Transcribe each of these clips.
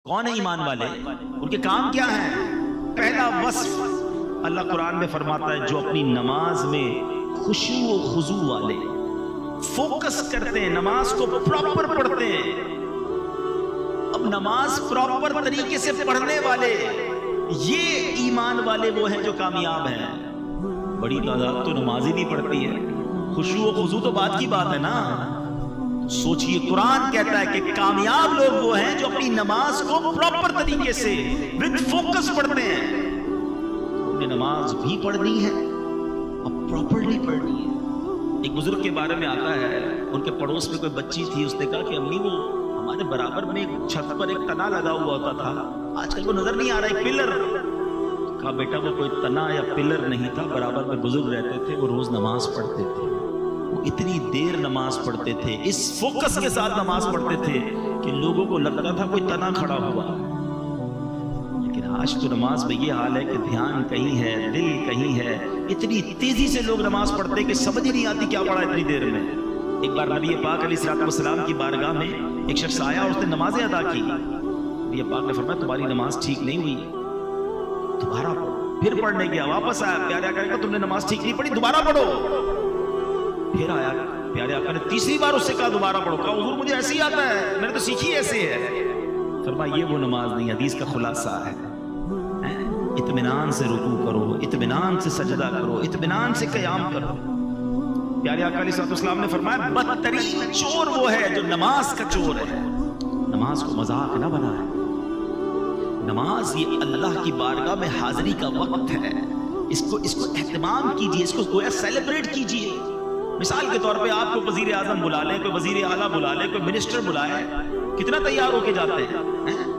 کون ہے ایمان والے؟ ان کے کام کیا ہیں؟ پہلا وصف اللہ قرآن میں فرماتا ہے جو اپنی نماز میں خشوع و خضوع والے، فوکس کرتے ہیں، نماز کو پراپر پڑھتے ہیں۔ اب نماز پراپر طریقے سے پڑھنے والے، یہ ایمان والے وہ ہیں جو کامیاب ہیں۔ بڑی تعداد تو نماز ہی نہیں پڑھتی ہے، خشوع و خضوع تو بات کی بات ہے نا۔ سوچئے قرآن کہتا ہے کہ کامیاب لوگ وہ ہیں جو اپنی نماز کو پراپر طریقے سے وتھ فوکس پڑھتے ہیں۔ انہیں نماز بھی پڑھنی ہے اور پراپرلی پڑھنی ہے۔ ایک بزرگ کے بارے میں آتا ہے، ان کے پڑوس میں کوئی بچی تھی، اس نے کہا کہ امی وہ ہمارے برابر میں ایک چھت پر ایک تنا لگا ہوا ہوتا تھا، آج کل وہ نظر نہیں آ رہا، ایک پلر۔ کہا بیٹا وہ کوئی تنا یا پلر نہیں تھا، برابر میں بزرگ رہتے تھے، وہ روز نماز پڑھتے تھے، وہ اتنی دیر نماز پڑھتے تھے، اس فوکس کے ساتھ نماز پڑھتے تھے کہ لوگوں کو لگتا تھا کوئی تنا کھڑا ہوا۔ لیکن آج تو نماز میں یہ حال ہے کہ دھیان کہیں ہے، دل کہیں ہے، اتنی تیزی سے لوگ نماز پڑھتے ہیں کہ سمجھ ہی نہیں آتی کیا پڑھا اتنی دیر میں۔ ایک بار نبی پاک علیہ السلام کی بارگاہ میں ایک شخص آیا اور اس نے نمازیں ادا کی۔ نبی پاک نے فرمایا تمہاری نماز ٹھیک نہیں ہوئی، دوبارہ پڑھو۔ پھر پڑھنے گیا، واپس آیا، پیارے آقا نے کہا تم نے نماز ٹھیک نہیں پڑھی، دوبارہ پڑھو۔ پھر آیا پیارے آقا نے تیسری بار اس سے کہا دوبارہ پڑھو۔ کہا حضور مجھے ایسے ہی آتا ہے، میں نے تو سیکھی ایسے ہے۔ فرمایا یہ وہ نماز نہیں، حدیث کا خلاصہ ہے اطمینان سے رکوع کرو، اطمینان سے سجدہ کرو، اطمینان سے قیام کرو۔ پیارے آقا علیہ السلام نے فرمایا بدترین چور وہ ہے جو نماز کا چور ہے۔ نماز کو مذاق نہ بنائے، نماز یہ اللہ کی بارگاہ میں حاضری کا وقت ہے، اس کو اہتمام کیجئے، اس کو گویا سیلیبریٹ کیجئے۔ مثال کے طور پہ آپ کو وزیر اعظم بلا لیں، کوئی وزیر اعلیٰ بلا لیں، کوئی منسٹر بلائے، کتنا تیار ہو کے جاتے ہیں،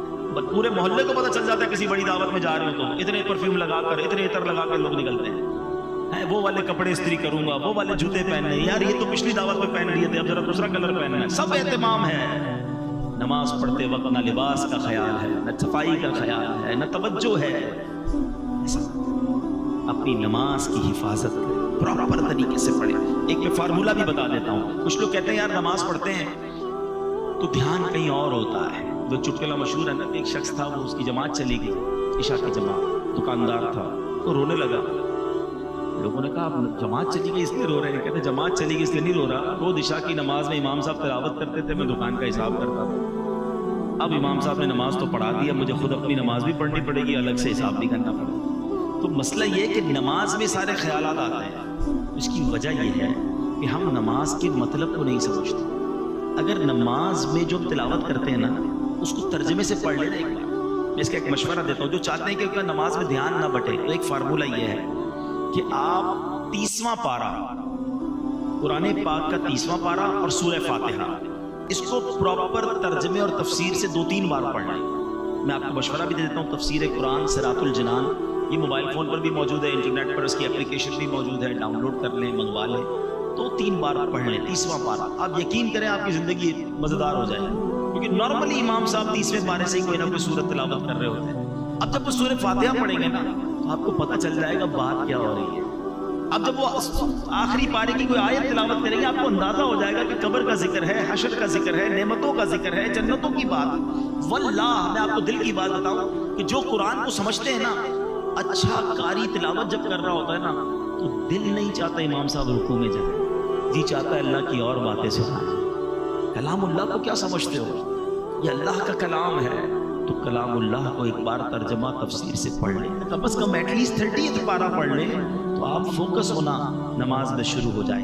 پورے محلے کو پتہ چل جاتا ہے کسی بڑی دعوت میں جا رہے ہو تو اتنے پرفیوم لگا کر، اتنے عطر لگا کر لوگ نکلتے ہیں، وہ والے کپڑے استری کروں گا، وہ والے جوتے پہننے، یار یہ تو پچھلی دعوت میں پہن لیے تھے، اب ذرا دوسرا کلر پہننا ہے، سب اہتمام ہے۔ نماز پڑھتے وقت نہ لباس کا خیال ہے، نہ صفائی کا خیال ہے، نہ توجہ ہے۔ اپنی نماز کی حفاظت کریں، پراپر طریقے سے پڑھیں۔ ایک میں فارمولہ بھی بتا دیتا ہوں۔ کچھ لوگ کہتے ہیں یار نماز پڑھتے ہیں تو دھیان کہیں اور ہوتا ہے۔ جو چٹکلا مشہور ہے نا کہ ایک شخص تھا، وہ اس کی جماعت چلی گئی، عشاء کی جماعت، دکاندار تھا، وہ رونے لگا۔ لوگوں نے کہا جماعت چلی گئی اس لیے رو رہے ہیں؟ کہتے جماعت چلی گئی اس لیے نہیں رو رہا، روز عشاء کی نماز میں امام صاحب تلاوت کرتے تھے، میں دکان کا حساب کرتا تھا، اب امام صاحب نے نماز تو پڑھا دی، اب مجھے خود اپنی نماز بھی پڑھنی پڑے گی، الگ سے حساب بھی کرنا پڑے گا۔ تو مسئلہ یہ ہے کہ نماز میں سارے خیالات آتے ہیں، اس کی وجہ یہ ہے کہ ہم نماز کے مطلب کو نہیں سمجھتے۔ اگر نماز میں جو تلاوت کرتے ہیں نا اس کو ترجمے سے پڑھ لینا ایک بار۔ میں اس کا ایک مشورہ دیتا ہوں، جو چاہتے ہیں کہ نماز میں دھیان نہ بٹے، تو ایک فارمولہ یہ ہے کہ آپ 30واں پارہ، قرآن پاک کا 30واں پارہ اور سورہ فاتحہ، اس کو پراپر ترجمے اور تفسیر سے 2-3 بار پڑھ لیں۔ میں آپ کو مشورہ بھی دے دیتا ہوں، تفسیر قرآن صراط الجنان، یہ موبائل فون پر بھی موجود ہے، انٹرنیٹ پر اس کی اپلیکیشن بھی موجود ہے، ڈاؤن لوڈ کر لیں، منگوا لیں، 2-3 بار پڑھ لیں 30واں پارہ۔ آپ یقین کریں آپ کی زندگی مزیدار ہو جائے گی، کیونکہ نارملی امام صاحب 30ویں پارے سے ہی کوئی نہ کوئی سورت تلاوت کر رہے ہوتے ہیں۔ اب جب وہ سورہ فاتحہ پڑھیں گے نا تو آپ کو پتہ چل جائے گا بات کیا ہو رہی ہے۔ اب جب وہ آخری پارے کی کوئی آیت تلاوت کریں گے آپ کو اندازہ ہو جائے گا کہ قبر کا ذکر ہے، حشر کا ذکر ہے، نعمتوں کا ذکر ہے، جنتوں کی بات۔ واللہ میں آپ کو دل کی بات بتاؤں کہ جو قرآن کو سمجھتے ہیں نا، اچھا قاری تلاوت جب کر رہا ہوتا ہے نا تو دل نہیں چاہتا امام صاحب رکوع میں جائیں، جی چاہتا ہے اللہ کی اور باتیں سنائیں۔ کلام اللہ کو کیا سمجھتے ہو؟ یہ اللہ کا کلام ہے، تو کلام اللہ کو ایک بار ترجمہ تفسیر سے پڑھ لیں، کم از کم ایٹ لیسٹ 30 پارہ پڑھ لیں، تو آپ فوکس ہونا نماز میں شروع ہو جائیں۔